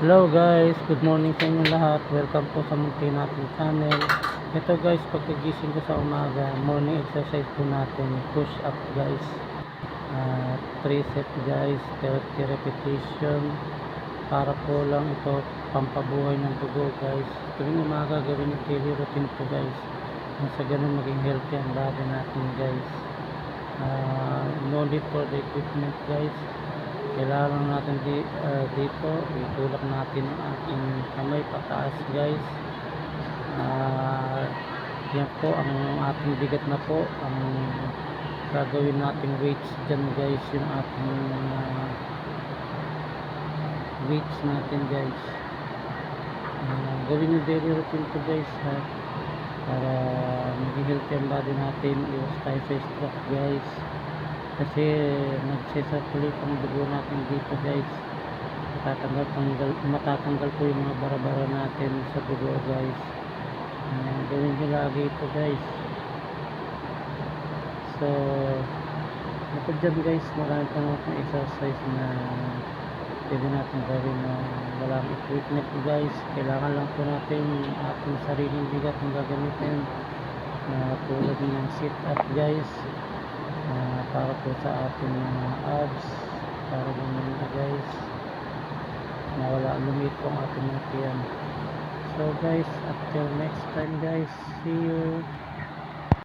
Hello guys, good morning sa inyo lahat. Welcome po sa munti natin channel. Ito guys, pagkagising ko sa umaga, morning exercise po natin, push up guys. 3 set guys, 30 repetition. Para po lang ito pampabuhay ng dugo guys. Tuwing umaga gawin yung daily routine po guys. Sa ganun maging healthy ang body natin guys. No need for the equipment guys. Kailangan natin dito itulak natin ang ating kamay pataas guys. Yan po ang ating bigat na po ang gagawin nating weights dyan guys, yung ating weights natin guys. Gawin yung daily routine ko guys ha, para maging healthy ang body natin, iwas tayo sa stroke guys, kasi nagsisirculate ang dugo natin dito guys. Matatanggal po yung mga bara-bara natin sa dugo guys. Gawin nyo lagi ito guys. So bukod dyan guys, marami pa natin exercise na pwede natin gawin na walang equipment guys. Kailangan lang po natin ating sariling bigat ng gagamitin, tulad ng sit up guys, para po sa ating abs, para gumanda guys, nawala lumit po ang ating mga tiyan. So guys, until next time guys, see you.